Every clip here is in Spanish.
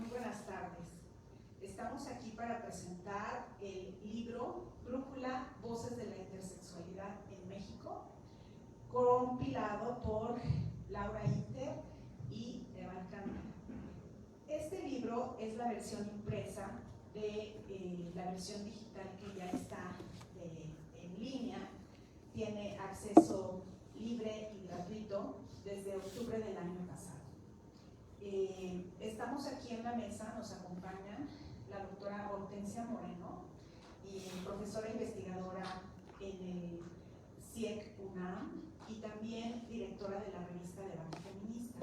Muy buenas tardes. Estamos aquí para presentar el libro Brújula, Voces de la Intersexualidad en México, compilado por Laura Inter y Eva Alcántara. Este libro es la versión impresa de la versión digital que ya está en línea. Tiene acceso libre y gratuito desde octubre del año pasado. Estamos aquí en la mesa, nos acompaña la doctora Hortensia Moreno, profesora investigadora en el CIEC UNAM y también directora de la revista Debate Feminista.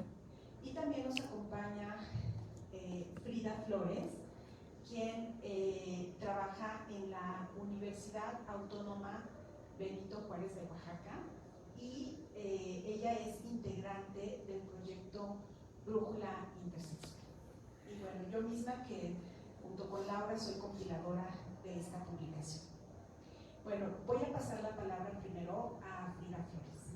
Y también nos acompaña Frida Flores, quien trabaja en la Universidad Autónoma Benito Juárez de Oaxaca y ella es integrante del proyecto Brújula Intersexual. Y bueno, yo misma que junto con Laura soy compiladora de esta publicación. Bueno, voy a pasar la palabra primero a Frida Flores.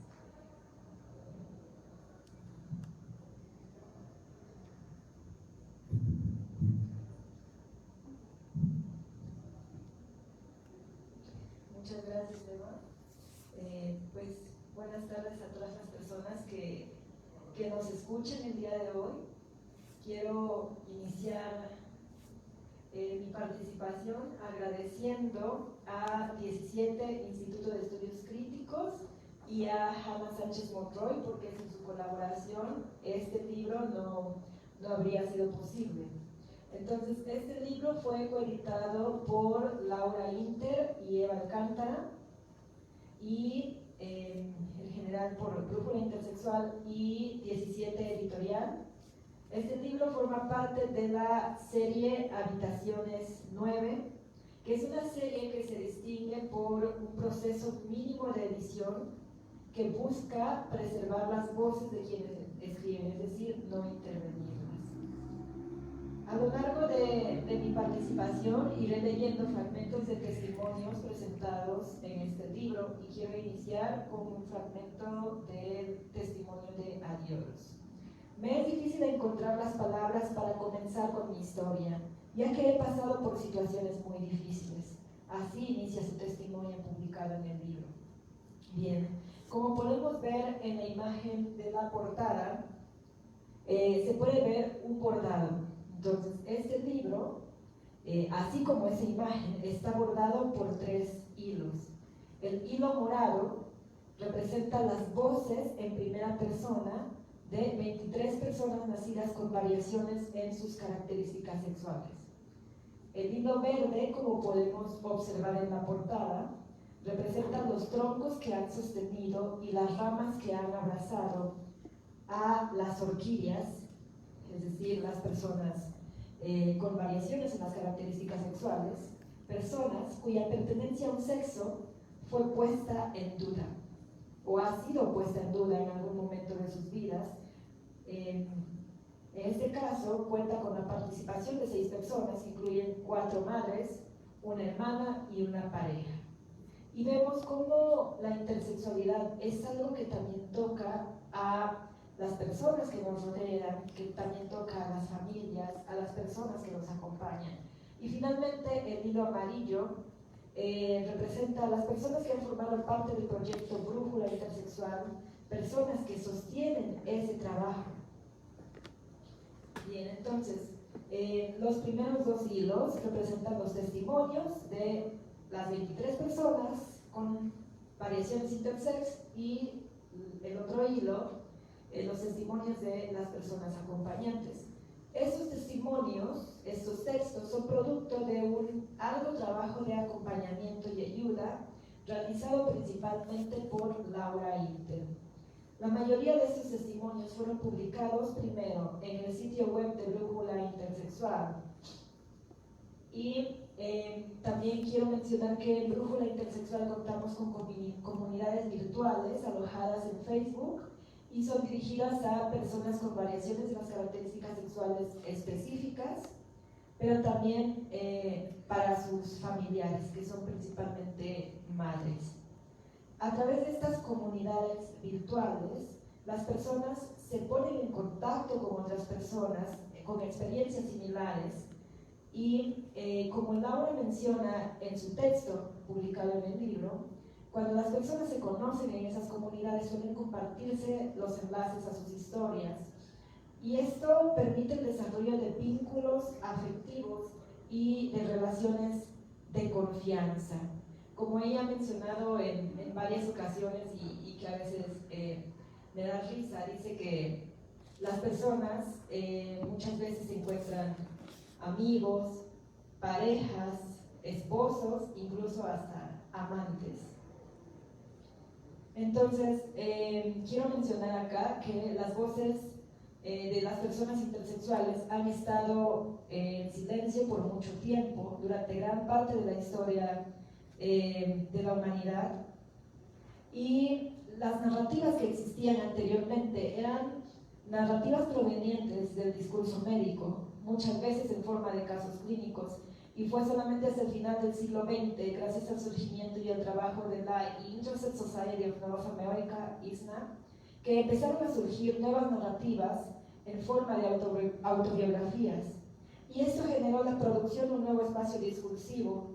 Muchas gracias, Eva. Pues buenas tardes a todas las personas que nos escuchen el día de hoy. Quiero iniciar mi participación agradeciendo a 17 Instituto de Estudios Críticos y a Hannah Sánchez Monroy, porque sin su colaboración este libro no habría sido posible. Entonces, este libro fue coeditado por Laura Inter y Eva Alcántara y en general por Brújula Intersexual y 17 Editorial. Este libro forma parte de la serie Habitaciones 9, que es una serie que se distingue por un proceso mínimo de edición que busca preservar las voces de quienes escriben, es decir, no intervenirlas. A lo largo de mi participación iré leyendo fragmentos de testimonios presentados en este libro y quiero iniciar con un fragmento del testimonio de Adiós. Me es difícil encontrar las palabras para comenzar con mi historia, ya que he pasado por situaciones muy difíciles. Así inicia su testimonio publicado en el libro. Bien, como podemos ver en la imagen de la portada, se puede ver un bordado. Entonces, este libro, así como esa imagen, está bordado por 3 hilos. El hilo morado representa las voces en primera persona de 23 personas nacidas con variaciones en sus características sexuales. El hilo verde, como podemos observar en la portada, representa los troncos que han sostenido y las ramas que han abrazado a las orquídeas, es decir, las personas con variaciones en las características sexuales, personas cuya pertenencia a un sexo fue puesta en duda o ha sido puesta en duda en algún momento de sus vidas. En este caso cuenta con la participación de 6 personas, incluyen 4 madres, una hermana y una pareja. Y vemos cómo la intersexualidad es algo que también toca a las personas que nos rodean, que también toca a las familias, a las personas que nos acompañan. Y finalmente el hilo amarillo representa a las personas que han formado parte del proyecto Brújula Intersexual, personas que sostienen ese trabajo. Bien, entonces, los primeros 2 hilos representan los testimonios de las 23 personas con variaciones intersex y el otro hilo, los testimonios de las personas acompañantes. Estos testimonios, estos textos, son producto de un arduo trabajo de acompañamiento y ayuda realizado principalmente por Laura Inter. La mayoría de estos testimonios fueron publicados primero en el sitio web de Brújula Intersexual y también quiero mencionar que en Brújula Intersexual contamos con comunidades virtuales alojadas en Facebook y son dirigidas a personas con variaciones en las características sexuales específicas, pero también para sus familiares, que son principalmente madres. A través de estas comunidades virtuales, las personas se ponen en contacto con otras personas con experiencias similares y como Laura menciona en su texto publicado en el libro, cuando las personas se conocen en esas comunidades suelen compartirse los enlaces a sus historias y esto permite el desarrollo de vínculos afectivos y de relaciones de confianza. Como ella ha mencionado en varias ocasiones y que a veces me da risa, dice que las personas muchas veces encuentran amigos, parejas, esposos, incluso hasta amantes. Entonces, quiero mencionar acá que las voces de las personas intersexuales han estado en silencio por mucho tiempo, durante gran parte de la historia de la humanidad, y las narrativas que existían anteriormente eran narrativas provenientes del discurso médico, muchas veces en forma de casos clínicos, y fue solamente hasta el final del siglo XX, gracias al surgimiento y al trabajo de la Intersex Society of North America, ISNA, que empezaron a surgir nuevas narrativas en forma de autobiografías. Y esto generó la producción de un nuevo espacio discursivo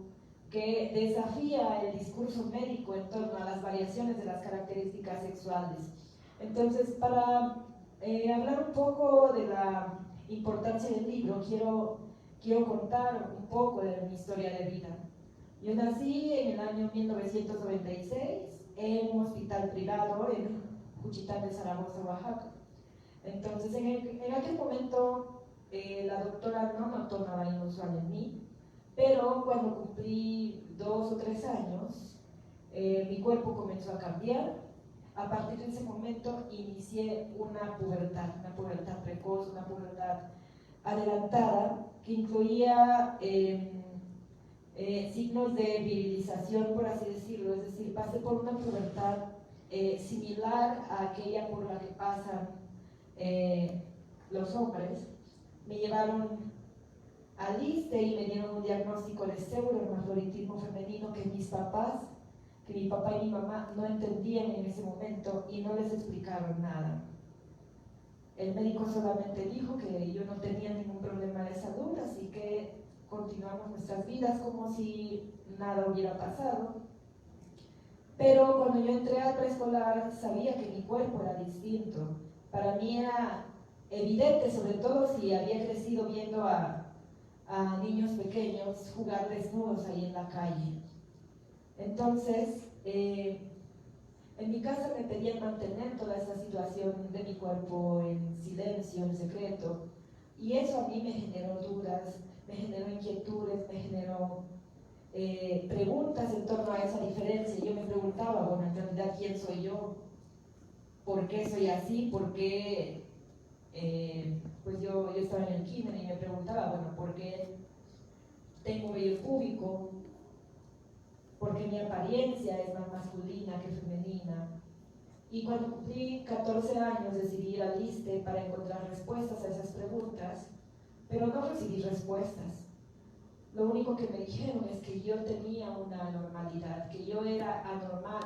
que desafía el discurso médico en torno a las variaciones de las características sexuales. Entonces, para hablar un poco de la importancia del libro, quiero contar un poco de mi historia de vida. Yo nací en el año 1996 en un hospital privado en Juchitán de Zaragoza, Oaxaca. Entonces, en aquel momento, la doctora no notó nada inusual en mí, pero cuando cumplí 2 o 3 años, mi cuerpo comenzó a cambiar. A partir de ese momento inicié una pubertad precoz, una pubertad adelantada, que incluía signos de virilización, por así decirlo, es decir, pasé por una pubertad similar a aquella por la que pasan los hombres. Me llevaron al ISSSTE y me dieron un diagnóstico de pseudohermafroditismo femenino que mi papá y mi mamá no entendían en ese momento y no les explicaron nada. El médico solamente dijo que yo no tenía ningún problema de salud, así que continuamos nuestras vidas como si nada hubiera pasado. Pero cuando yo entré al preescolar sabía que mi cuerpo era distinto. Para mí era evidente, sobre todo si había crecido viendo a niños pequeños jugar desnudos ahí en la calle. Entonces, en mi casa me pedían mantener toda esa situación de mi cuerpo en silencio, en secreto, y eso a mí me generó dudas, me generó inquietudes, me generó preguntas en torno a esa diferencia. Yo me preguntaba, bueno, en realidad, ¿quién soy yo? ¿Por qué soy así? ¿Por qué? Pues yo estaba en el kinder y me preguntaba, bueno, ¿por qué tengo vello púbico? ¿Por qué mi apariencia es más masculina que femenina? Y cuando cumplí 14 años decidí ir al ISSSTE para encontrar respuestas a esas preguntas, pero no recibí respuestas. Lo único que me dijeron es que yo tenía una anormalidad, que yo era anormal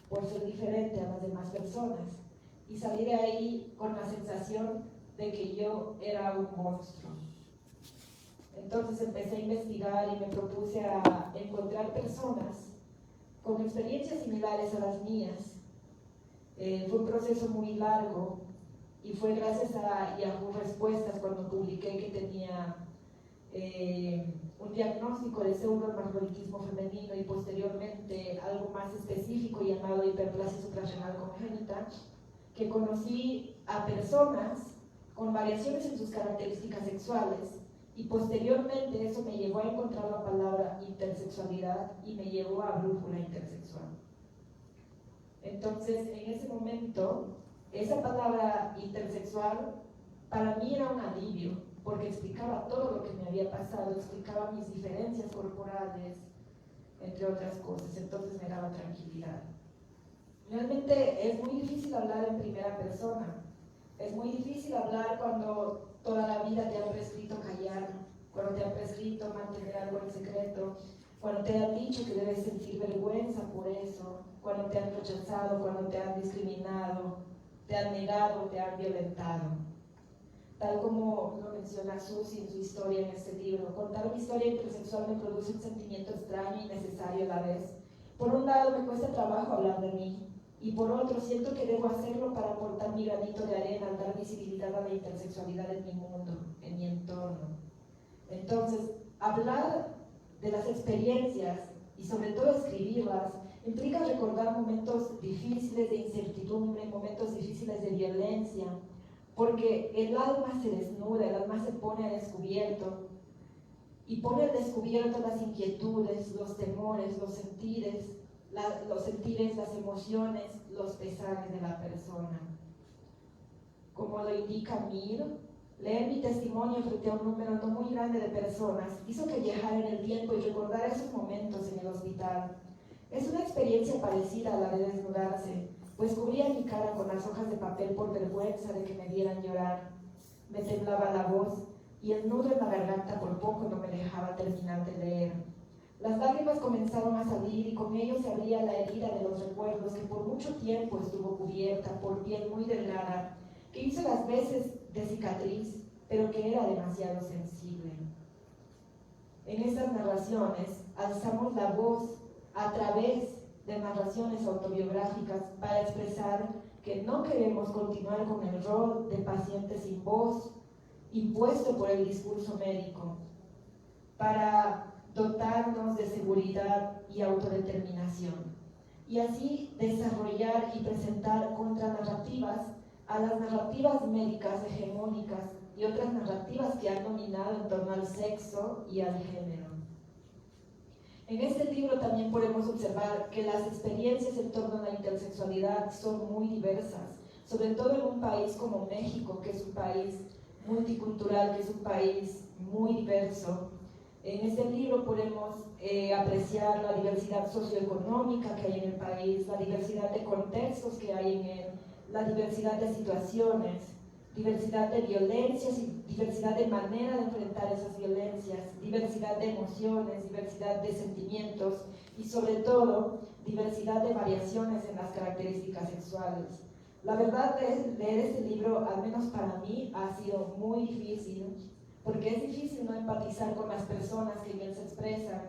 por ser diferente a las demás personas. Y salí de ahí con la sensación de que yo era un monstruo. Entonces empecé a investigar y me propuse a encontrar personas con experiencias similares a las mías. Fue un proceso muy largo y fue gracias a Yahoo Respuestas cuando publiqué que tenía un diagnóstico de pseudohermafroditismo femenino y posteriormente algo más específico llamado hiperplasia suprarrenal congénita, que conocí a personas con variaciones en sus características sexuales y posteriormente eso me llevó a encontrar la palabra intersexualidad y me llevó a Brújula Intersexual. Entonces, en ese momento, esa palabra intersexual para mí era un alivio, porque explicaba todo lo que me había pasado, explicaba mis diferencias corporales, entre otras cosas, entonces me daba tranquilidad. Realmente es muy difícil hablar en primera persona, es muy difícil hablar cuando toda la vida te han prescrito callar, cuando te han prescrito mantener algo en secreto, cuando te han dicho que debes sentir vergüenza por eso, cuando te han rechazado, cuando te han discriminado, te han negado, te han violentado. tal como lo menciona Susi en su historia en este libro. Contar mi historia intersexual me produce un sentimiento extraño y necesario a la vez. Por un lado me cuesta trabajo hablar de mí, y por otro siento que debo hacerlo para aportar mi granito de arena al dar visibilidad a la intersexualidad en mi mundo, en mi entorno. Entonces, hablar de las experiencias y sobre todo escribirlas implica recordar momentos difíciles de incertidumbre, momentos difíciles de violencia, porque el alma se desnuda, el alma se pone a descubierto y pone al descubierto las inquietudes, los temores, los sentires, las emociones, los pesares de la persona. Como lo indica Mir, leer mi testimonio frente a un número no muy grande de personas hizo que viajara en el tiempo y recordara esos momentos en el hospital. Es una experiencia parecida a la de desnudarse, pues cubría mi cara con las hojas de papel por vergüenza de que me vieran llorar. Me temblaba la voz y el nudo en la garganta por poco no me dejaba terminar de leer. Las lágrimas comenzaron a salir y con ello se abría la herida de los recuerdos que por mucho tiempo estuvo cubierta por piel muy delgada, que hizo las veces de cicatriz, pero que era demasiado sensible. En estas narraciones alzamos la voz a través de narraciones autobiográficas para expresar que no queremos continuar con el rol de paciente sin voz impuesto por el discurso médico, para dotarnos de seguridad y autodeterminación, y así desarrollar y presentar contranarrativas a las narrativas médicas hegemónicas y otras narrativas que han dominado en torno al sexo y al género. En este libro también podemos observar que las experiencias en torno a la intersexualidad son muy diversas, sobre todo en un país como México, que es un país multicultural, que es un país muy diverso. En este libro podemos apreciar la diversidad socioeconómica que hay en el país, la diversidad de contextos que hay en él, la diversidad de situaciones, diversidad de violencias y diversidad de manera de enfrentar esas violencias, diversidad de emociones, diversidad de sentimientos y sobre todo diversidad de variaciones en las características sexuales. La verdad es leer este libro, al menos para mí, ha sido muy difícil, porque es difícil no empatizar con las personas que en él se expresan,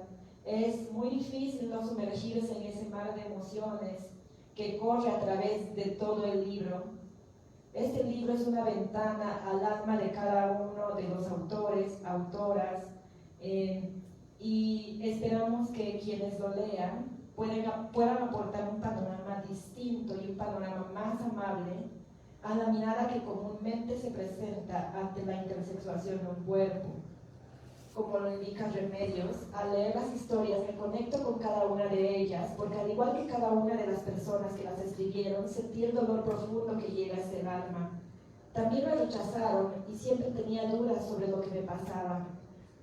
es muy difícil no sumergirse en ese mar de emociones que corre a través de todo el libro. Este libro es una ventana al alma de cada uno de los autores, autoras, y esperamos que quienes lo lean puedan aportar un panorama distinto y un panorama más amable a la mirada que comúnmente se presenta ante la intersexuación de un cuerpo. Como lo indica Remedios, al leer las historias me conecto con cada una de ellas, porque al igual que cada una de las personas que las escribieron, sentí el dolor profundo que llega hasta el alma. También me rechazaron y siempre tenía dudas sobre lo que me pasaba.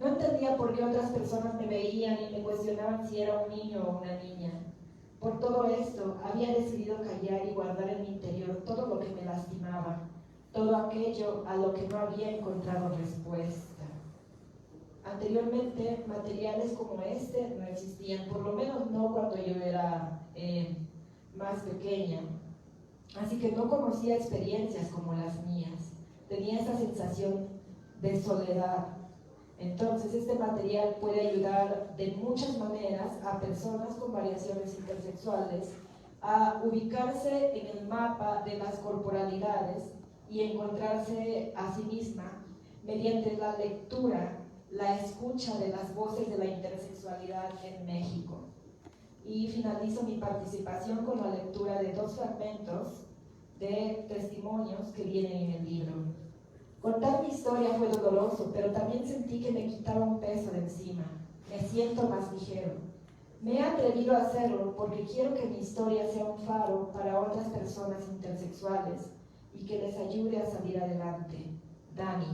No entendía por qué otras personas me veían y me cuestionaban si era un niño o una niña. Por todo esto, había decidido callar y guardar en mi interior todo lo que me lastimaba, todo aquello a lo que no había encontrado respuesta. Anteriormente, materiales como este no existían, por lo menos no cuando yo era más pequeña. Así que no conocía experiencias como las mías. Tenía esa sensación de soledad. Entonces, este material puede ayudar de muchas maneras a personas con variaciones intersexuales a ubicarse en el mapa de las corporalidades y encontrarse a sí misma mediante la lectura, la escucha de las voces de la intersexualidad en México. Y finalizo mi participación con la lectura de 2 fragmentos de testimonios que vienen en el libro. Contar mi historia fue doloroso, pero también sentí que me quitaba un peso de encima. Me siento más ligero. Me he atrevido a hacerlo porque quiero que mi historia sea un faro para otras personas intersexuales y que les ayude a salir adelante. Dani.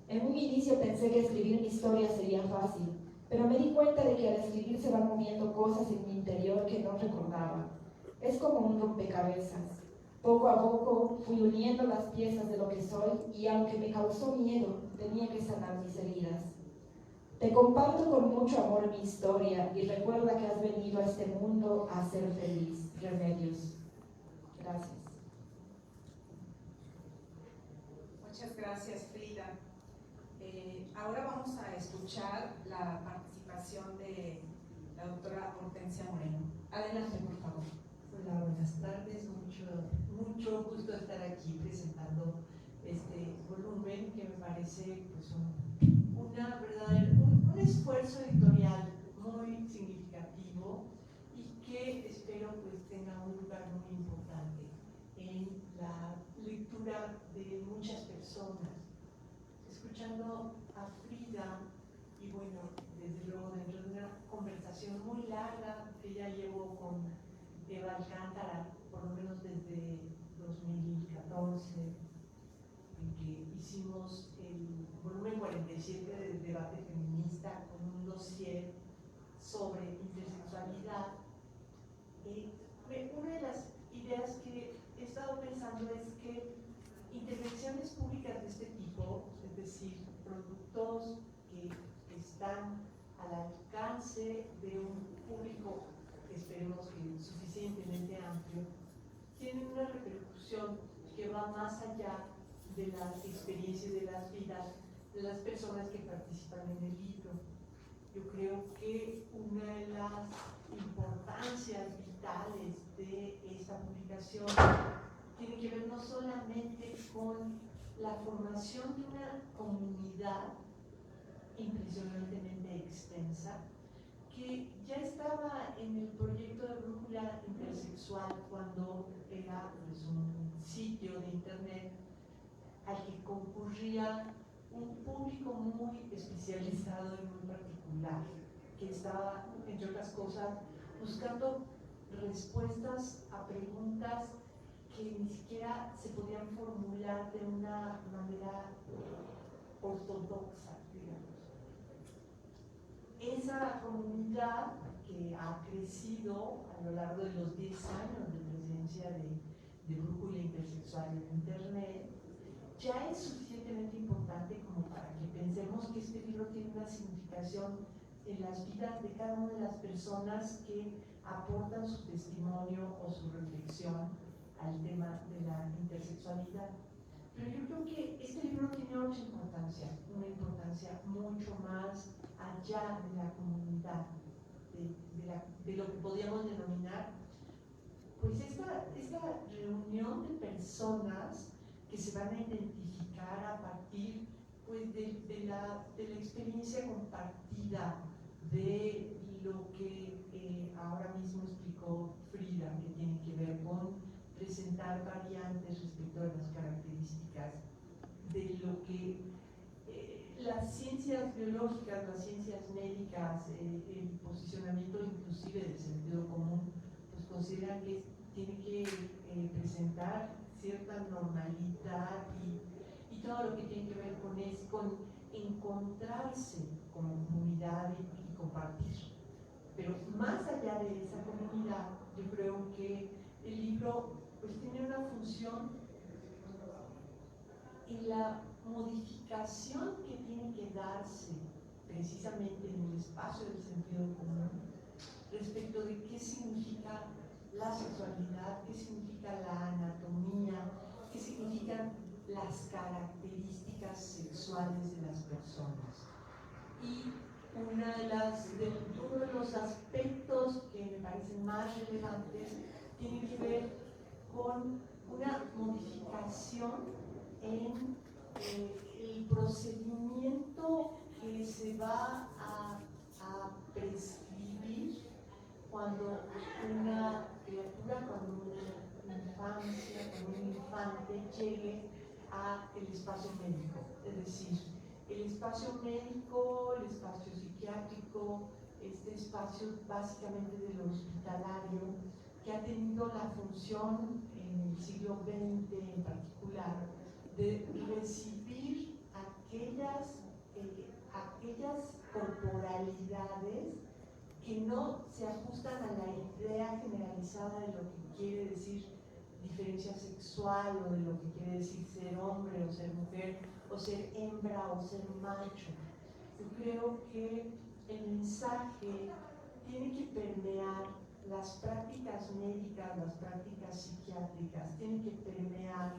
En un inicio pensé que escribir mi historia sería fácil, pero me di cuenta de que al escribir se van moviendo cosas en mi interior que no recordaba. Es como un rompecabezas. Poco a poco fui uniendo las piezas de lo que soy y aunque me causó miedo, tenía que sanar mis heridas. Te comparto con mucho amor mi historia y recuerda que has venido a este mundo a ser feliz. Remedios. Gracias. Muchas gracias, Frida. Ahora vamos a escuchar la participación de la doctora Hortensia Moreno. Adelante, por favor. Hola, buenas tardes. Mucho gusto estar aquí presentando este volumen que me parece pues, un esfuerzo editorial muy significativo y que espero pues, tenga un lugar muy importante en la lectura de muchas personas. Escuchando a Frida y bueno, desde luego dentro de una conversación muy larga que ya llevo con Eva Alcántara, por lo menos desde 2014, en que hicimos el volumen 47 del debate feminista con un dossier sobre intersexualidad. Una de las ideas que he estado pensando es que intervenciones públicas de este tipo, es decir, productos que están al alcance de un público, esperemos que suficientemente amplio, tienen una repercusión que va más allá de la experiencia y de las vidas de las personas que participan en el libro. Yo creo que una de las importancias vitales de esta publicación tiene que ver no solamente con la formación de una comunidad impresionantemente extensa, que ya estaba en el proyecto de Brújula Intersexual cuando era pues, un sitio de internet al que concurría un público muy especializado y muy particular, que estaba, entre otras cosas, buscando respuestas a preguntas que ni siquiera se podían formular de una manera ortodoxa, digamos. Esa comunidad que ha crecido a lo largo de los 10 años de presencia de Brújula Intersexual en Internet, ya es suficientemente importante como para que pensemos que este libro tiene una significación en las vidas de cada una de las personas que aportan su testimonio o su reflexión al tema de la intersexualidad. Pero yo creo que este libro tiene otra importancia, una importancia mucho más allá de la comunidad, de lo que podríamos denominar pues esta reunión de personas que se van a identificar a partir pues, de la experiencia compartida, de lo que ahora mismo explicó Frida, que tiene que ver con presentar variantes respecto a las características de lo que las ciencias biológicas, las ciencias médicas, el posicionamiento inclusive del sentido común, pues consideran que tiene que presentar cierta normalidad y todo lo que tiene que ver con encontrarse como comunidad y compartir. Pero más allá de esa comunidad, yo creo que el libro pues, tiene una función en la modificación que tiene que darse precisamente en el espacio del sentido común respecto de qué significa la sexualidad, qué significa la anatomía, qué significan las características sexuales de las personas. Y uno de los aspectos que me parecen más relevantes tiene que ver con una modificación en el procedimiento que se va a prescribir cuando una criatura, cuando una infancia, cuando un infante llegue al espacio médico. Es decir, el espacio médico, el espacio psiquiátrico, este espacio básicamente de lo hospitalario, que ha tenido la función en el siglo XX en particular de recibir aquellas corporalidades que no se ajustan a la idea generalizada de lo que quiere decir diferencia sexual o de lo que quiere decir ser hombre o ser mujer o ser hembra o ser macho. Yo creo que el mensaje tiene que permear las prácticas médicas, las prácticas psiquiátricas, tiene que permear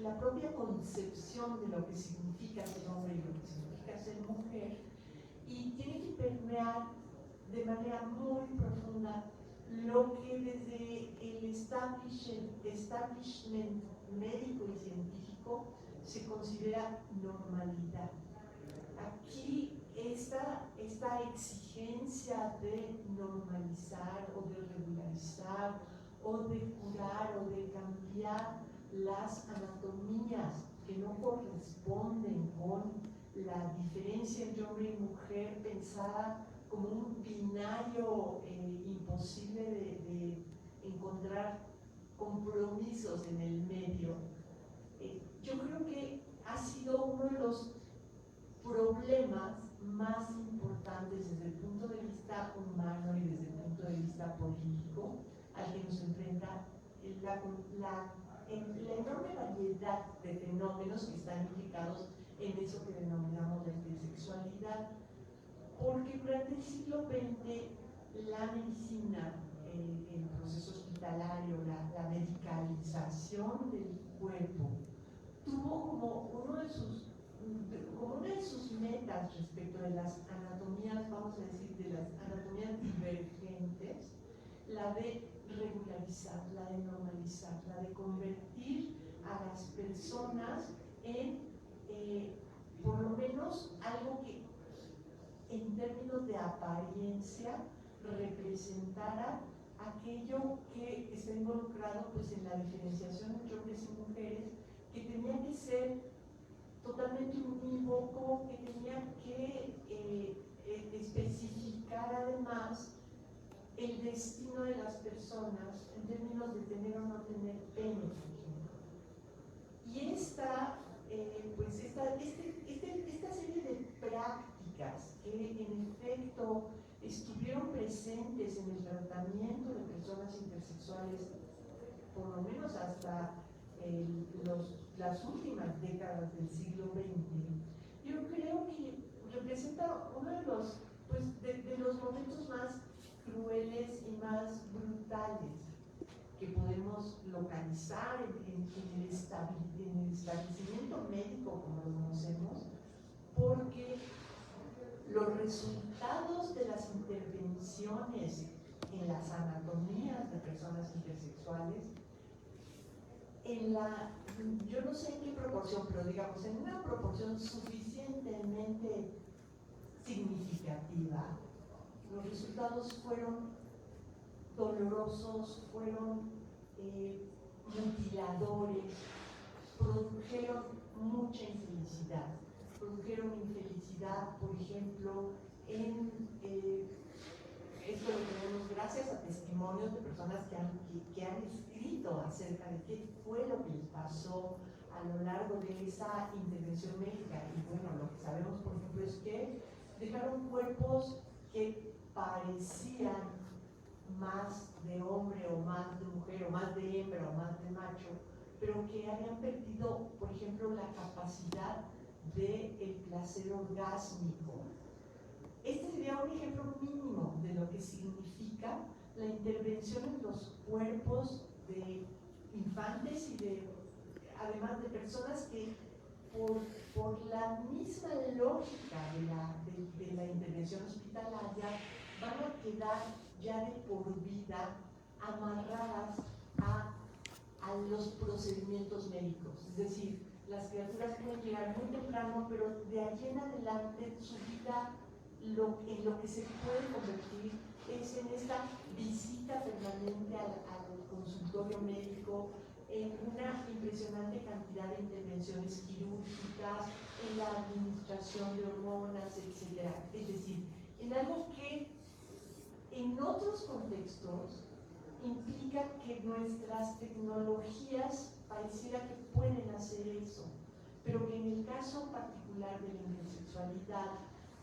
la propia concepción de lo que significa ser hombre y lo que significa ser mujer, y tiene que permear de manera muy profunda lo que desde el establishment médico y científico se considera normalidad. Aquí esta exigencia de normalizar o de regularizar o de curar o de cambiar las anatomías que no corresponden con la diferencia entre hombre y mujer pensada como un binario imposible de encontrar compromisos en el medio. Yo creo que ha sido uno de los problemas más importantes desde el punto de vista humano y desde el punto de vista político al que nos enfrenta la enorme variedad de fenómenos que están implicados en eso que denominamos la intersexualidad, porque durante el siglo XX la medicina, el proceso hospitalario, la medicalización del cuerpo, tuvo como una de sus metas respecto de las anatomías, vamos a decir, de las anatomías divergentes, la de regularizar, la de normalizar, la de convertir a las personas en por lo menos algo que en términos de apariencia representara aquello que está involucrado pues, en la diferenciación entre hombres y mujeres, que tenía que ser totalmente unívoco, que tenía que especificar además el destino de las personas en términos de tener o no tener pene, por ejemplo. Y esta serie de prácticas que en efecto estuvieron presentes en el tratamiento de personas intersexuales, por lo menos hasta las últimas décadas del siglo XX, yo creo que representa uno de los momentos más crueles y más brutales que podemos localizar en el establecimiento médico como lo conocemos, porque los resultados de las intervenciones en las anatomías de personas intersexuales, yo no sé en qué proporción, pero digamos en una proporción suficientemente significativa, los resultados fueron dolorosos, fueron mutiladores, produjeron mucha infelicidad. Produjeron infelicidad, por ejemplo, esto lo tenemos gracias a testimonios de personas que han escrito acerca de qué fue lo que les pasó a lo largo de esa intervención médica. Y bueno, lo que sabemos, por ejemplo, es que dejaron cuerpos que parecían más de hombre o más de mujer o más de hembra o más de macho, pero que habían perdido, por ejemplo, la capacidad del placer orgásmico. Este sería un ejemplo mínimo de lo que significa la intervención en los cuerpos de infantes y además de personas que por la misma lógica de la intervención hospitalaria van a quedar ya de por vida amarradas a los procedimientos médicos. Es decir, las criaturas pueden llegar muy temprano, pero de allí en adelante su vida en lo que se puede convertir es en esta visita permanente al consultorio médico, en una impresionante cantidad de intervenciones quirúrgicas, en la administración de hormonas, etc. Es decir, en algo que en otros contextos implica que nuestras tecnologías pareciera que pueden hacer eso, pero que en el caso particular de la intersexualidad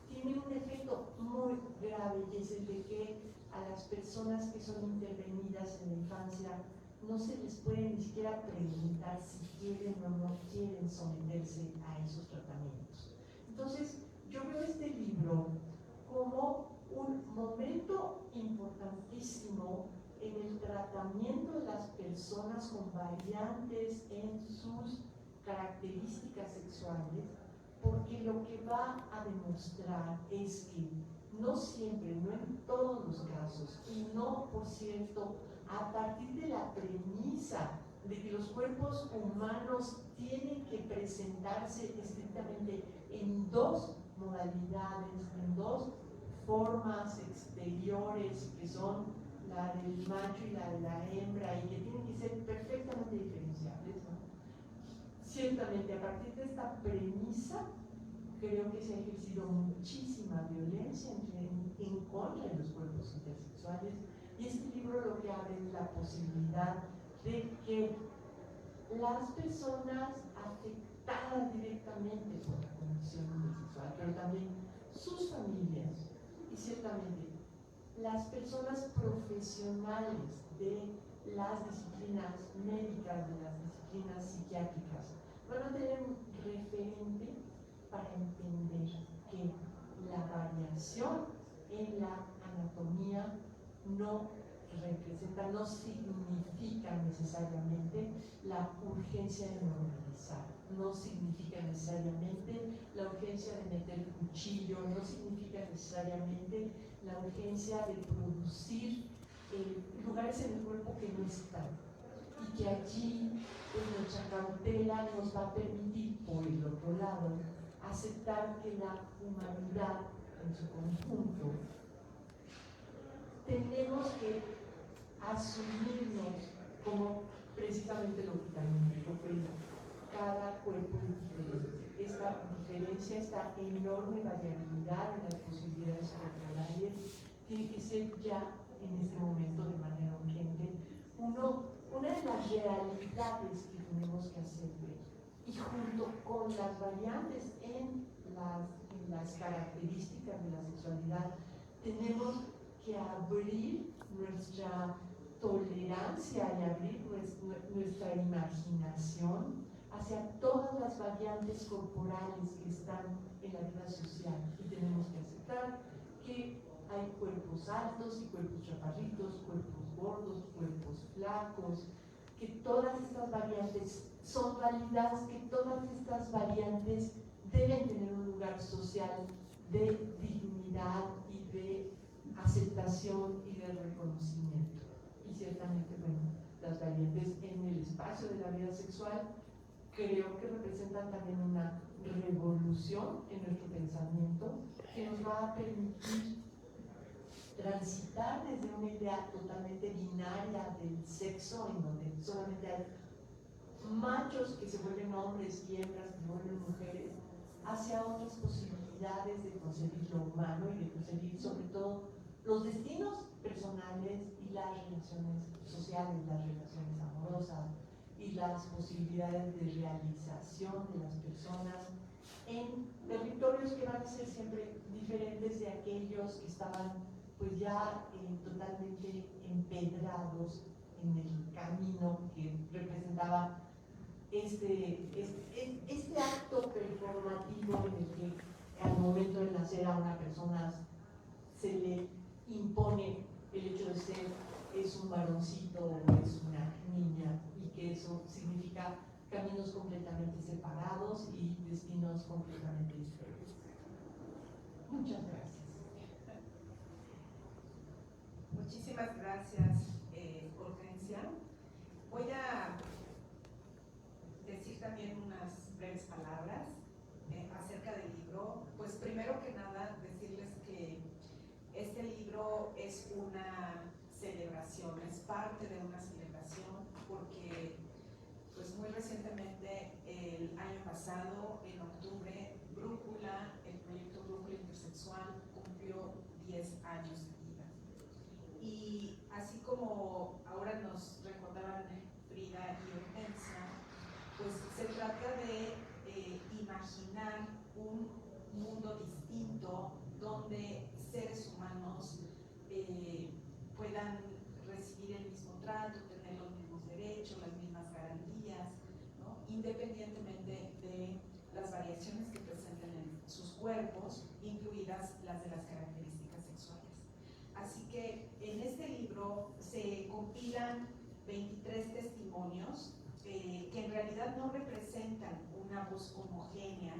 tiene un efecto muy grave, y es el de que a las personas que son intervenidas en la infancia no se les puede ni siquiera preguntar si quieren o no quieren someterse a esos tratamientos. Entonces, yo veo este libro como un momento importantísimo en el tratamiento de las personas con variantes en sus características sexuales, porque lo que va a demostrar es que no siempre, no en todos los casos, y no, por cierto, a partir de la premisa de que los cuerpos humanos tienen que presentarse estrictamente en dos modalidades, en dos formas exteriores, que son la del macho y la de la hembra, y que tienen que ser perfectamente diferenciables, ¿no? Ciertamente, a partir de esta premisa, creo que se ha ejercido muchísima violencia en contra de los cuerpos intersexuales, y este libro lo que abre es la posibilidad de que las personas afectadas directamente por la condición intersexual, pero también sus familias, y ciertamente las personas profesionales de las disciplinas médicas, de las disciplinas psiquiátricas, van a tener un referente para entender que la variación en la anatomía no representa, no significa necesariamente la urgencia de normalizar, no significa necesariamente la urgencia de meter cuchillo, no significa necesariamente la urgencia de producir lugares en el cuerpo que no están, y que allí pues, nuestra cautela nos va a permitir, por el otro lado, aceptar que la humanidad en su conjunto tenemos que asumirnos como precisamente lo que también dijo Frida, cada cuerpo es diferente. Esta diferencia, esta enorme variabilidad en las posibilidades corporales tiene que ser ya en este momento de manera urgente una de las realidades que tenemos que hacer ver. Y junto con las variantes en las características de la sexualidad, tenemos que abrir nuestra tolerancia y abrir nuestra imaginación hacia todas las variantes corporales que están en la vida social, y tenemos que aceptar que hay cuerpos altos y cuerpos chaparritos, cuerpos gordos, cuerpos flacos, que todas estas variantes son válidas, que todas estas variantes deben tener un lugar social de dignidad y de aceptación y de reconocimiento. Y ciertamente, bueno, las variantes en el espacio de la vida sexual creo que representan también una revolución en nuestro pensamiento que nos va a permitir transitar desde una idea totalmente binaria del sexo, en donde solamente hay machos que se vuelven hombres y hembras que se vuelven mujeres, hacia otras posibilidades de concebir lo humano y de concebir sobre todo los destinos personales y las relaciones sociales, las relaciones amorosas y las posibilidades de realización de las personas en territorios que van a ser siempre diferentes de aquellos que estaban pues ya totalmente empedrados en el camino que representaba este acto performativo en el que al momento de nacer a una persona se le impone el hecho de ser es un varoncito o es una niña, y que eso significa caminos completamente separados y destinos completamente diferentes. Muchas gracias. Muchísimas gracias, Hortensia. Voy a decir también unas breves palabras acerca del libro. Pues primero que nada, decirles que este libro es una celebración, es parte de una celebración, porque pues muy recientemente, el año pasado, en octubre, Brújula, el proyecto Brújula Intersexual, cumplió 10 años de vida. Y así como ahora nos recordaban Frida y Hortensia, pues se trata de imaginar un mundo distinto donde seres humanos puedan recibir el mismo trato, tener los mismos derechos, las mismas garantías, ¿no? Independientemente de las variaciones que presenten en sus cuerpos, incluidas las de las características sexuales. Así que en este libro se una voz homogénea,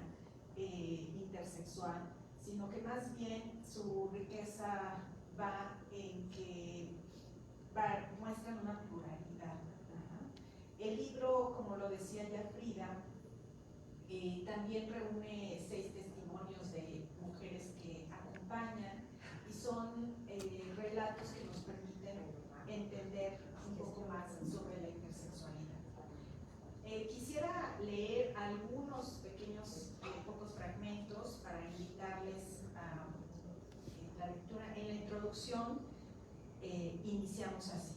intersexual, sino que más bien su riqueza va en que muestran una pluralidad. Ajá. El libro, como lo decía ya Frida, también reúne 6 testimonios de mujeres que acompañan y son relatos que nos permiten entender un poco más sobre la intersexualidad. Quisiera leer algunos pequeños, pocos fragmentos para invitarles a la lectura. En la introducción iniciamos así.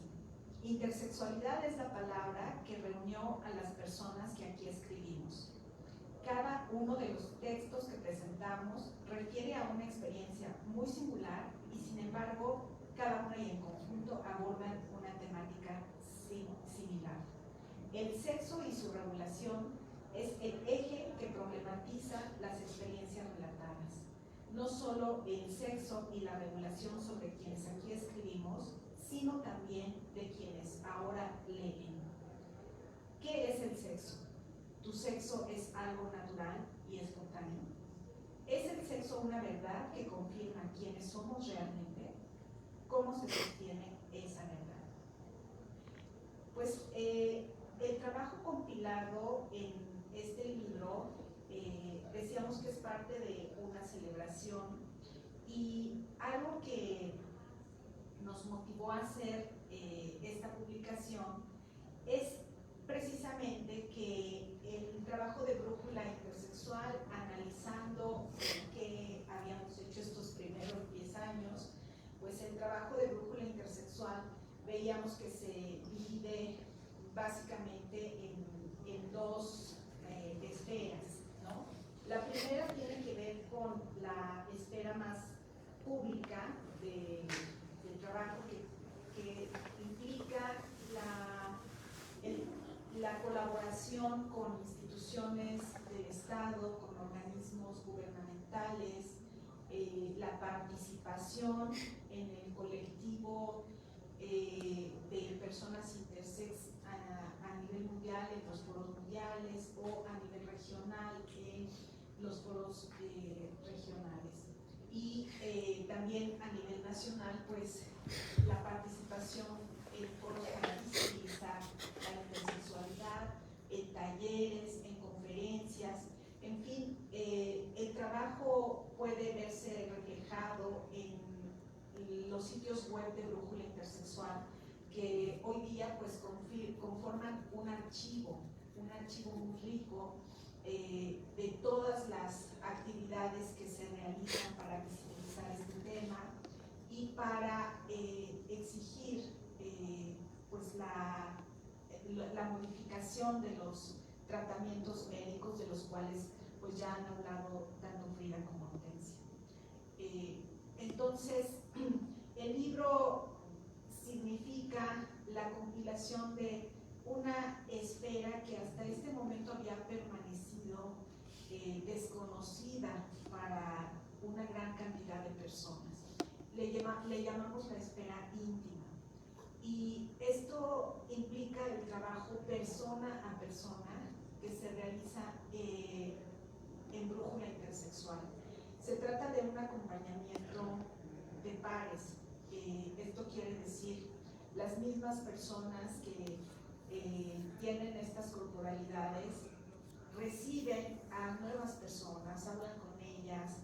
Intersexualidad es la palabra que reunió a las personas que aquí escribimos. Cada uno de los textos que presentamos refiere a una experiencia muy singular y, sin embargo, cada una y en conjunto abordan una temática similar. El sexo y su regulación es el eje que problematiza las experiencias relatadas. No solo el sexo y la regulación sobre quienes aquí escribimos, sino también de quienes ahora leen. ¿Qué es el sexo? ¿Tu sexo es algo natural y espontáneo? ¿Es el sexo una verdad que confirma quiénes somos realmente? ¿Cómo se sostiene esa verdad? Pues el trabajo compilado en este libro, decíamos que es parte de una celebración, y algo que nos motivó a hacer esta publicación es precisamente que el trabajo de Brújula Intersexual, analizando qué habíamos hecho estos primeros 10 años, pues el trabajo de Brújula Intersexual veíamos que se divide básicamente en 2 esferas, ¿no? La primera tiene que ver con la esfera más pública del trabajo que implica la colaboración con instituciones del Estado, con organismos gubernamentales, la participación en el colectivo de personas intersex a nivel mundial, en los foros mundiales, o a nivel regional, en los foros regionales. Y también a nivel nacional, pues la participación en foros para visibilizar la intersexualidad, en talleres, en conferencias, en fin, el trabajo puede verse reflejado en los sitios web de Brújula Intersexual, que hoy día pues conforman un archivo muy rico de todas las actividades que se realizan para visibilizar este tema y para exigir pues la modificación de los tratamientos médicos, de los cuales pues ya han hablado tanto Frida como Hortensia. Entonces, el libro significa la compilación de una esfera que hasta este momento había permanecido desconocida para una gran cantidad de personas. Le llamamos la esfera íntima, y esto implica el trabajo persona a persona que se realiza en Brújula Intersexual. Se trata de un acompañamiento de pares. Esto quiere decir las mismas personas que tienen estas corporalidades reciben a nuevas personas, hablan con ellas,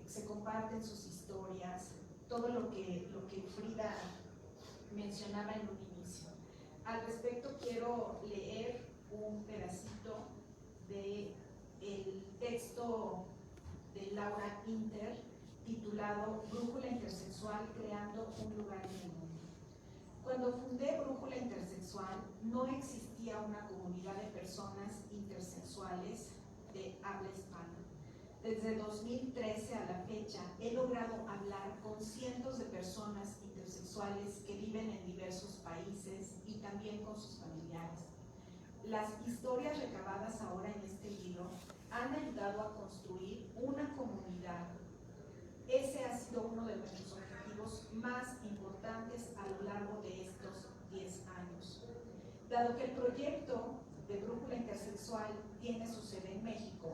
se comparten sus historias, todo lo que Frida mencionaba en un inicio. Al respecto quiero leer un pedacito del texto de Laura Inter titulado Brújula Intersexual, creando un lugar en el mundo. Cuando fundé Brújula Intersexual no existía una comunidad de personas intersexuales de habla hispana. Desde 2013 a la fecha he logrado hablar con cientos de personas intersexuales que viven en diversos países y también con sus familiares. Las historias recabadas ahora en este libro han ayudado a construir una comunidad. Ese ha sido uno de nuestros objetivos más importantes a lo largo de estos 10 años. Dado que el proyecto de Brújula Intersexual intersexual tiene su sede en México,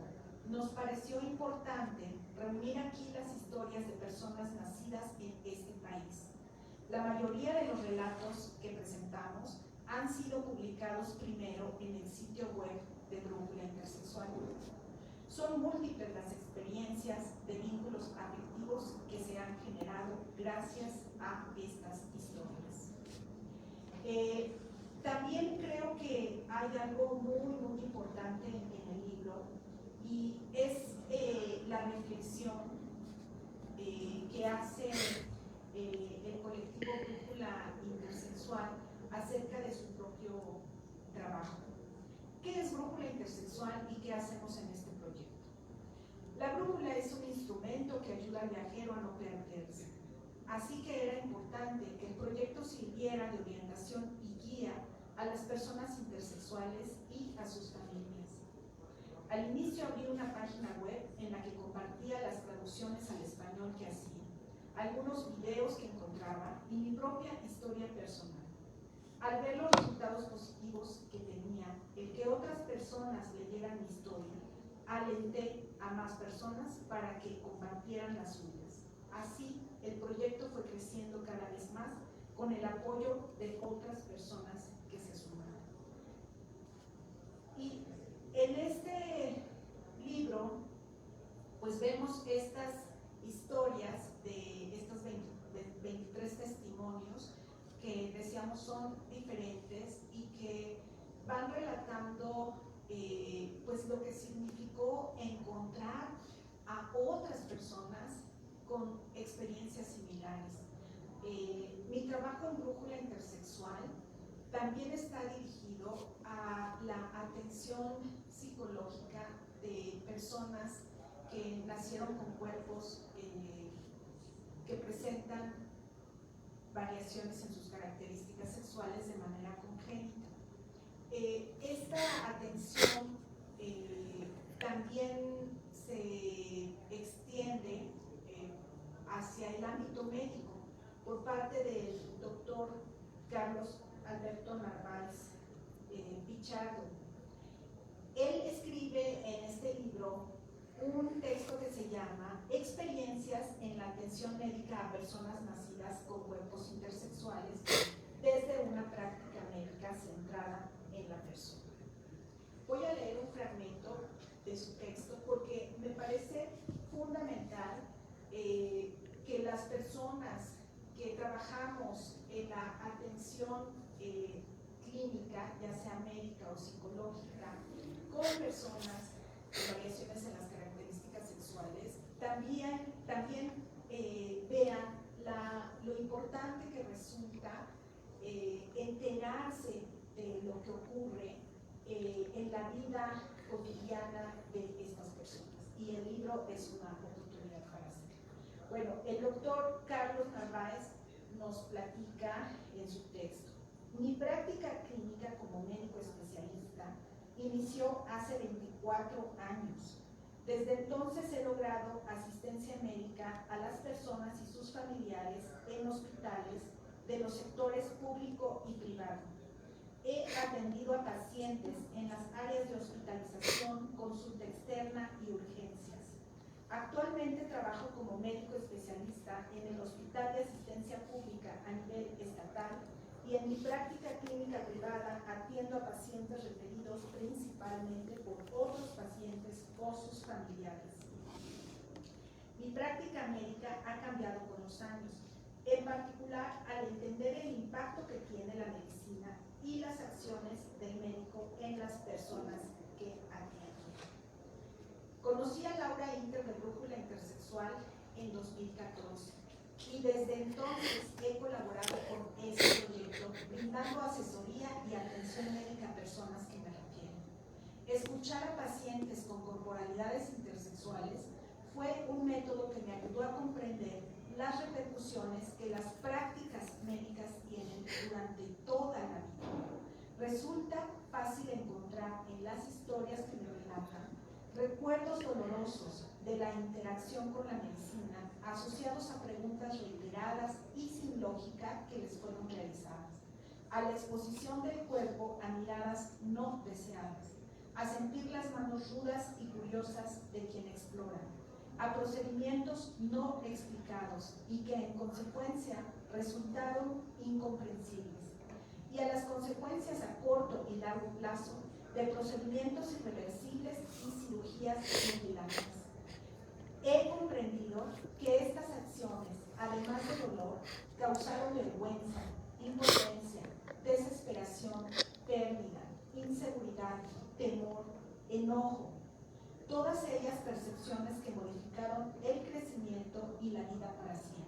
nos pareció importante reunir aquí las historias de personas nacidas en este país. La mayoría de los relatos que presentamos han sido publicados primero en el sitio web de Brújula Intersexual. Son múltiples las experiencias de vínculos afectivos que se han generado gracias a estas historias. También creo que hay algo muy importante en el libro y es la reflexión que hace el colectivo Brújula Intersexual acerca de su propio trabajo. ¿Qué es Brújula Intersexual y qué hacemos en este proyecto? La brújula es un instrumento que ayuda al viajero a no perderse. Así que era importante que el proyecto sirviera de orientación y guía a las personas intersexuales y a sus familias. Al inicio abrí una página web en la que compartía las traducciones al español que hacía, algunos videos que encontraba y mi propia historia personal. Al ver los resultados positivos que tenía, el que otras personas leyeran mi historia, alenté a más personas para que compartieran las suyas. Así, el proyecto fue creciendo cada vez más con el apoyo de otras personas que se sumaron. Y en este libro, pues vemos estas historias de estos 23 testimonios que decíamos son diferentes y que van relatando pues lo que significó encontrar a otras personas con experiencias similares. Mi trabajo en Brújula Intersexual también está dirigido a la atención psicológica de personas que nacieron con cuerpos que presentan variaciones en sus características sexuales de manera congénita. Esta atención también se extiende hacia el ámbito médico por parte del doctor Carlos Alberto Narváez Pichardo. Él escribe en este libro un texto que se llama Experiencias en la atención médica a personas nacidas con cuerpos intersexuales desde una práctica médica centrada en la persona. Voy a leer un fragmento de su texto porque me parece fundamental que las personas que trabajamos en la atención clínica, ya sea médica o psicológica, con personas con variaciones en las características sexuales, también vean lo importante que resulta enterarse de lo que ocurre en la vida cotidiana de estas personas. Y el libro es una oportunidad para hacerlo. Bueno, el doctor Carlos Narváez nos platica en su texto: mi práctica clínica como médico especialista inició hace 24 años. Desde entonces he logrado asistencia médica a las personas y sus familiares en hospitales de los sectores público y privado. He atendido a pacientes en las áreas de hospitalización, consulta externa y urgencias. Actualmente trabajo como médico especialista en el Hospital de Asistencia Pública a nivel estatal y en mi práctica clínica privada atiendo a pacientes referidos principalmente por otros pacientes o sus familiares. Mi práctica médica ha cambiado con los años, en particular al entender el impacto que tiene la medicina y las acciones del médico en las personas que atiende. Conocí a Laura Inter de Brújula Intersexual en 2014 y desde entonces he colaborado con este proyecto, brindando asesoría y atención médica a personas que me refieren. Escuchar a pacientes con corporalidades intersexuales fue un método que me ayudó a comprender las repercusiones que las prácticas médicas tienen durante toda la vida. Resulta fácil encontrar en las historias que me relatan recuerdos dolorosos de la interacción con la medicina asociados a preguntas reiteradas y sin lógica que les fueron realizadas, a la exposición del cuerpo a miradas no deseadas, a sentir las manos rudas y curiosas de quien explora, a procedimientos no explicados y que en consecuencia resultaron incomprensibles, y a las consecuencias a corto y largo plazo de procedimientos irreversibles y cirugías mutilantes. He comprendido que estas acciones, además de dolor, causaron vergüenza, impotencia, desesperación, pérdida, inseguridad, temor, enojo, todas ellas percepciones que modificaron el crecimiento y la vida para siempre.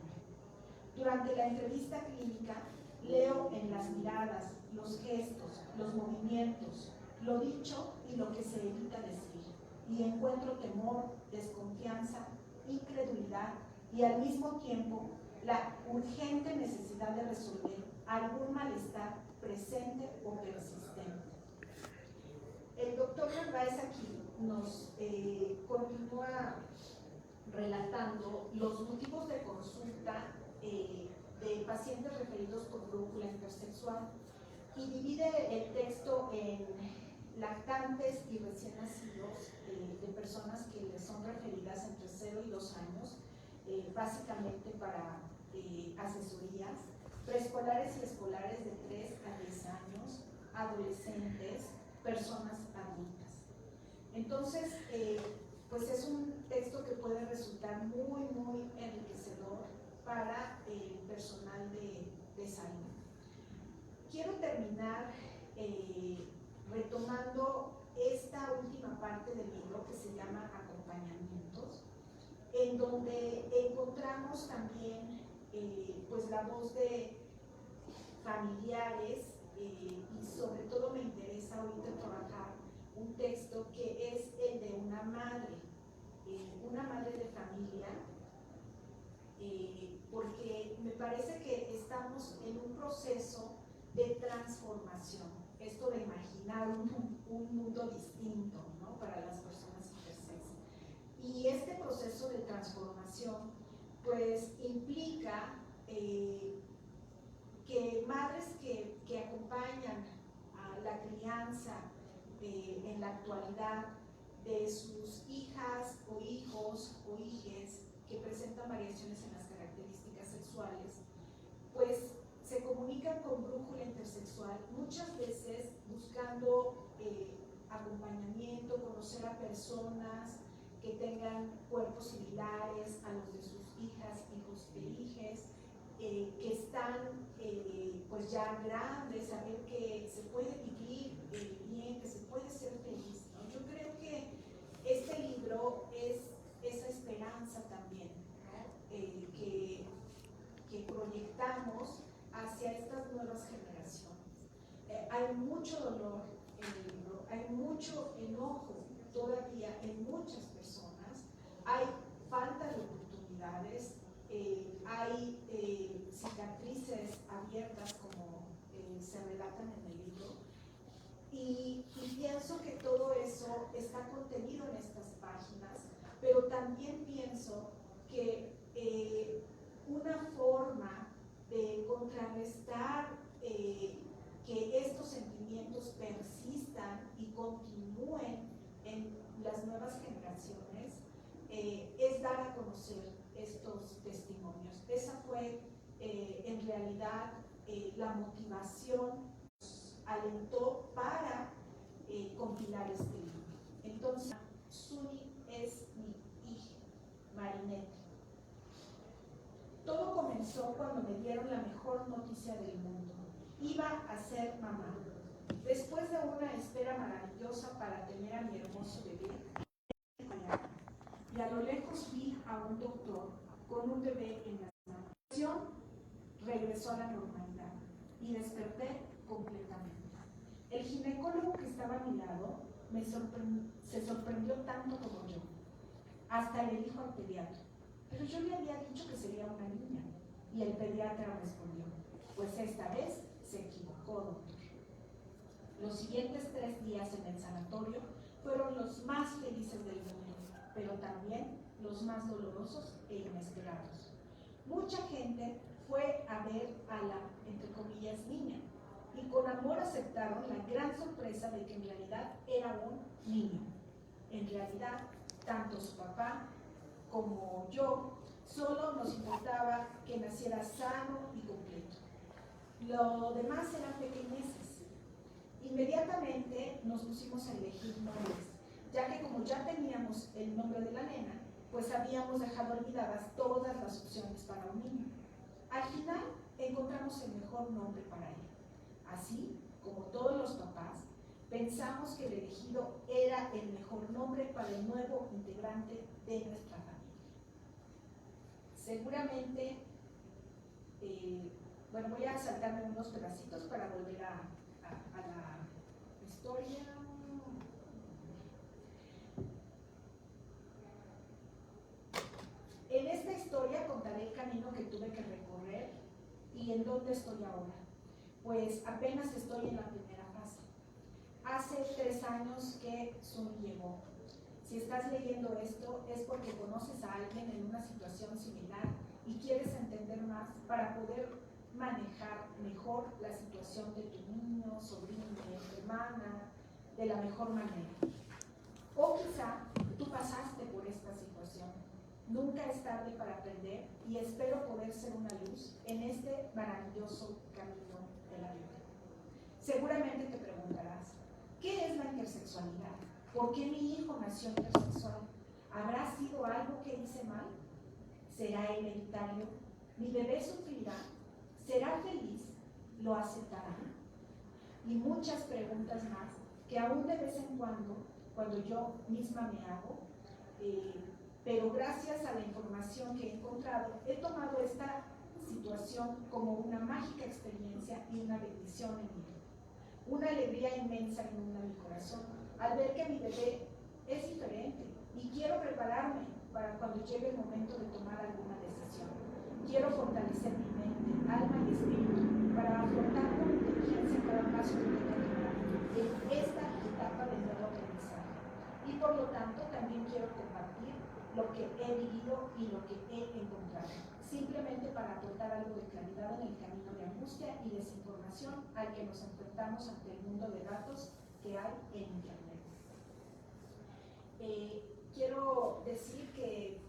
Durante la entrevista clínica, leo en las miradas, los gestos, los movimientos, lo dicho y lo que se evita decir, y encuentro temor, desconfianza, incredulidad y al mismo tiempo la urgente necesidad de resolver algún malestar presente o persistente. El doctor Narváez aquí nos continúa relatando los motivos de consulta de pacientes referidos por brújula intersexual y divide el texto en lactantes y recién nacidos, de personas que les son referidas entre 0 y 2 años, básicamente para asesorías, preescolares y escolares de 3 a 10 años, adolescentes, personas adultas. Entonces, pues es un texto que puede resultar muy, muy enriquecedor para el personal de salud. Quiero terminar retomando esta última parte del libro que se llama Acompañamientos, en donde encontramos también pues la voz de familiares y sobre todo me interesa ahorita trabajar un texto que es el de una madre de familia, porque me parece que estamos en un proceso de transformación, esto de imaginar un mundo distinto, ¿no?, para las personas intersex. Y este proceso de transformación pues implica que madres que acompañan a la crianza en la actualidad de sus hijas o hijos o hijes que presentan variaciones en las características sexuales, pues se comunican con brújula intersexual, muchas veces buscando acompañamiento, conocer a personas que tengan cuerpos similares a los de sus hijas, hijos e hijes, que están pues ya grandes, saber que se puede vivir bien, que se puede ser feliz, ¿no? Yo creo que este libro es esa esperanza también, ¿no?, que proyectamos hacia estas nuevas generaciones. Hay mucho dolor en el libro, hay mucho enojo todavía en muchas personas, hay falta de oportunidades, hay cicatrices abiertas como se relatan en el libro, y pienso que todo eso está contenido en estas páginas, pero también pienso que una forma de contrarrestar que estos sentimientos persistan y continúen en las nuevas generaciones es dar a conocer estos testimonios. Esa fue en realidad la motivación que nos alentó para compilar este libro. Entonces, Suni es mi hija, Marinette. Todo comenzó cuando me dieron la mejor noticia del mundo. Iba a ser mamá. Después de una espera maravillosa para tener a mi hermoso bebé, y a lo lejos vi a un doctor con un bebé en las manos. Regresó a la normalidad y desperté completamente. El ginecólogo que estaba a mi lado se sorprendió tanto como yo. Hasta le dijo al pediatra: pero yo le había dicho que sería una niña. Y el pediatra respondió: pues esta vez se equivocó, doctor. Los siguientes 3 días en el sanatorio fueron los más felices del mundo, pero también los más dolorosos e inesperados. Mucha gente fue a ver a la, entre comillas, niña, y con amor aceptaron la gran sorpresa de que en realidad era un niño. En realidad, tanto su papá como yo, solo nos importaba que naciera sano y completo. Lo demás eran pequeñeces. Inmediatamente nos pusimos a elegir nombres, ya que como ya teníamos el nombre de la nena, pues habíamos dejado olvidadas todas las opciones para un niño. Al final encontramos el mejor nombre para él. Así, como todos los papás, pensamos que el elegido era el mejor nombre para el nuevo integrante de nuestra familia. Seguramente, bueno, voy a saltarme unos pedacitos para volver a la historia. En esta historia contaré el camino que tuve que recorrer y en dónde estoy ahora. Pues apenas estoy en la primera fase. Hace 3 años que Suni llegó. Si estás leyendo esto es porque conoces a alguien en una situación similar y quieres entender más para poder manejar mejor la situación de tu niño, sobrino, hermana, de la mejor manera. O quizá tú pasaste por esta situación. Nunca es tarde para aprender y espero poder ser una luz en este maravilloso camino de la vida. Seguramente te preguntarás, ¿qué es la intersexualidad? ¿Por qué mi hijo nació intersexual? ¿Habrá sido algo que hice mal? ¿Será hereditario? ¿Mi bebé sufrirá? ¿Será feliz? ¿Lo aceptará? Y muchas preguntas más que aún de vez en cuando yo misma me hago, pero gracias a la información que he encontrado, he tomado esta situación como una mágica experiencia y una bendición en mi vida. Una alegría inmensa inunda mi corazón al ver que mi bebé es diferente y quiero prepararme para cuando llegue el momento de tomar alguna decisión. Quiero fortalecer mi mente, alma y espíritu para afrontar con inteligencia cada paso que tenga que dar en esta etapa de nuevo aprendizaje. Y por lo tanto también quiero compartir lo que he vivido y lo que he encontrado, simplemente para aportar algo de claridad en el camino de angustia y desinformación al que nos enfrentamos ante el mundo de datos que hay en Internet. Quiero decir que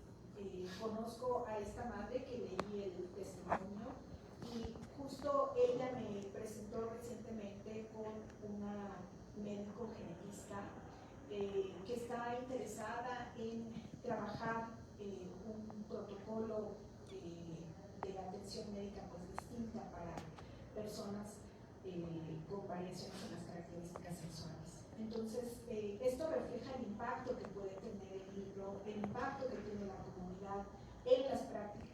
conozco a esta madre que leí el testimonio y justo ella me presentó recientemente con una médico genetista que está interesada en trabajar un protocolo de atención médica pues distinta para personas con variaciones en las características sexuales. Entonces, esto refleja el impacto que puede tener el libro, el impacto que tiene la comunidad en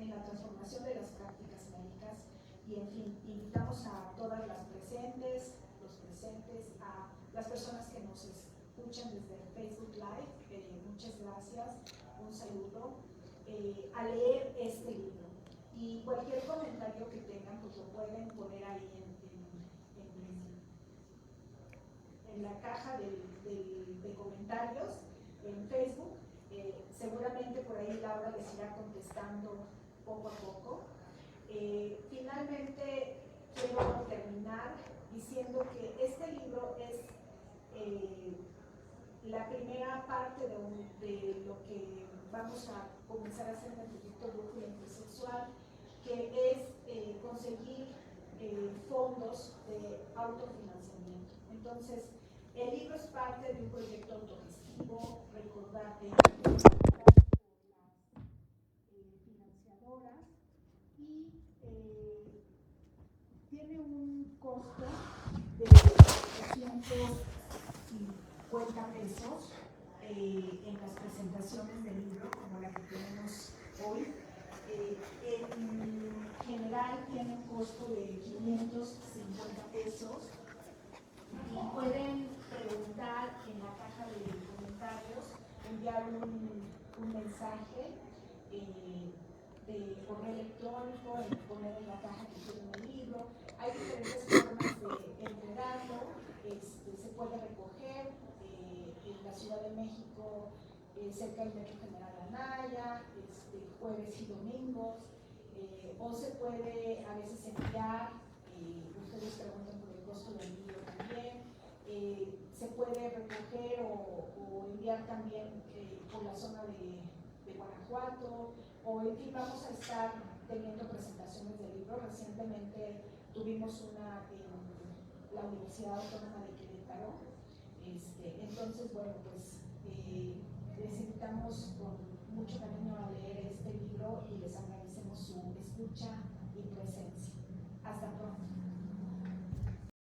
la transformación de las prácticas médicas y, en fin, invitamos a todas las presentes, los presentes, a las personas que nos escuchan desde Facebook Live, muchas gracias, un saludo, a leer este libro. Y cualquier comentario que tengan, pues lo pueden poner ahí en la caja de comentarios en Facebook. Seguramente por ahí Laura les irá contestando poco a poco. Finalmente quiero terminar diciendo que este libro es la primera parte de lo que vamos a comenzar a hacer en el proyecto Brújula Intersexual, que es conseguir fondos de autofinanciamiento. Entonces, el libro es parte de un proyecto autogestivo, recordar por las financiadoras y tiene un costo de 250 pesos en las presentaciones del libro, como la que tenemos hoy. En general tiene un costo de 550 pesos y pueden preguntar en la caja de comentarios, enviar un mensaje de correo electrónico, poner en la caja que tiene el libro. Hay diferentes formas de entregarlo. Se puede recoger en la Ciudad de México, cerca del Metro General Anaya, jueves y domingos, o se puede a veces enviar, ustedes preguntan por el costo del envío también. Se puede recoger o enviar también por la zona de Guanajuato, o en fin, vamos a estar teniendo presentaciones de libros. Recientemente tuvimos una en la Universidad Autónoma de Querétaro. Entonces, bueno, pues les invitamos con mucho cariño a leer este libro y les agradecemos su escucha